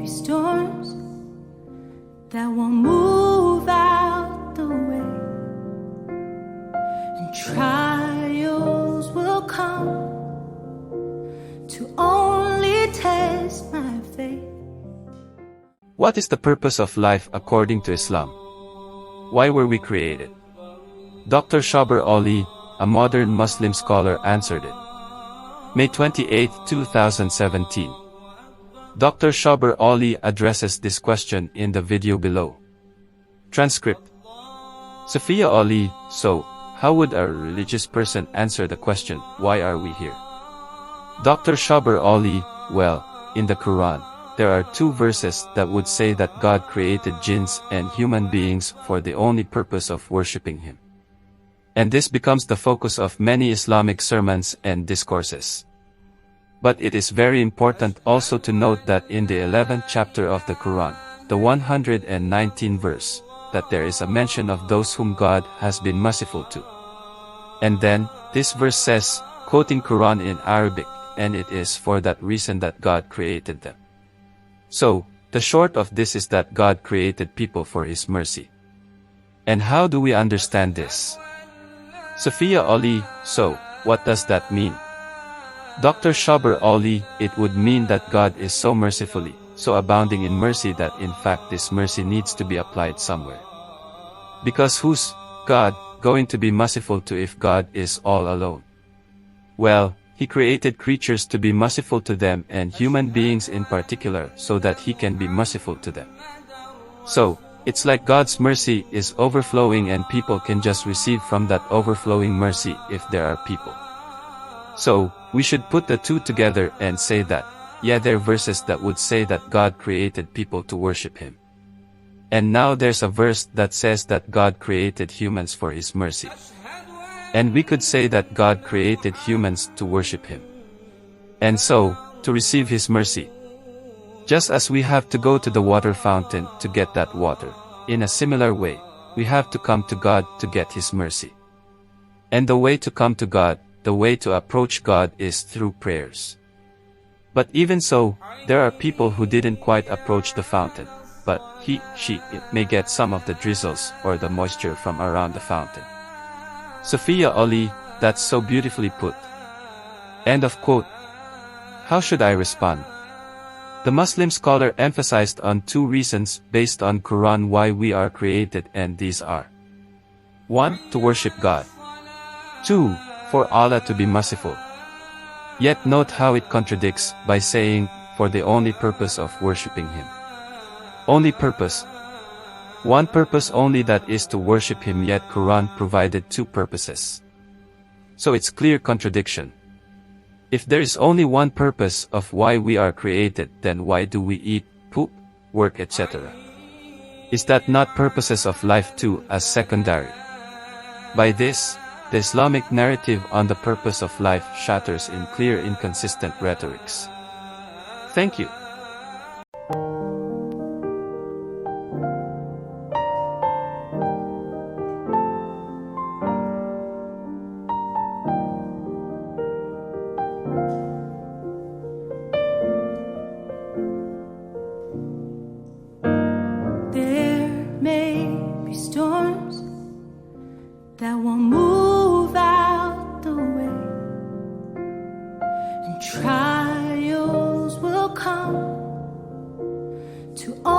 Storms that will move out the way, and trials will come to only test my faith. What is the purpose of life according to Islam? Why were we created? Dr. Shaber Ali, a modern Muslim scholar, answered it. May 28, 2017. Dr. Shaber Ali addresses this question in the video below. Transcript. Sophia Ali, so, how would a religious person answer the question, why are we here? Dr. Shaber Ali, well, in the Quran, there are 2 verses that would say that God created jinns and human beings for the only purpose of worshipping Him. And this becomes the focus of many Islamic sermons and discourses. But it is very important also to note that in the 11th chapter of the Quran, the 119th verse, that there is a mention of those whom God has been merciful to. And then, this verse says, quoting Quran in Arabic, and it is for that reason that God created them. So, the short of this is that God created people for His mercy. And how do we understand this? Sophia Ali, so, what does that mean? Dr. Shaber Ali, it would mean that God is so mercifully, so abounding in mercy that in fact this mercy needs to be applied somewhere. Because who's God going to be merciful to if God is all alone? Well, He created creatures to be merciful to them and human beings in particular so that He can be merciful to them. So, it's like God's mercy is overflowing and people can just receive from that overflowing mercy if there are people. So, we should put the 2 together and say that, yeah, there are verses that would say that God created people to worship Him. And now there's a verse that says that God created humans for His mercy. And we could say that God created humans to worship Him. And so, to receive His mercy. Just as we have to go to the water fountain to get that water, in a similar way, we have to come to God to get His mercy. And the way to come to God, the way to approach God is through prayers. But even so, there are people who didn't quite approach the fountain, but he, she, it may get some of the drizzles or the moisture from around the fountain. Sophia Ali, that's so beautifully put. End of quote. How should I respond? The Muslim scholar emphasized on 2 reasons based on Quran why we are created, and these are: 1. To worship God. 2. For Allah to be merciful. Yet note how it contradicts by saying, for the only purpose of worshipping Him. Only purpose. 1 purpose only, that is to worship Him, yet Quran provided 2 purposes. So it's clear contradiction. If there is only 1 purpose of why we are created, then why do we eat, poop, work, etc.? Is that not purposes of life too as secondary? By this, the Islamic narrative on the purpose of life shatters in clear inconsistent rhetorics. Thank you. There may be storms that will move out the way, and trials will come to all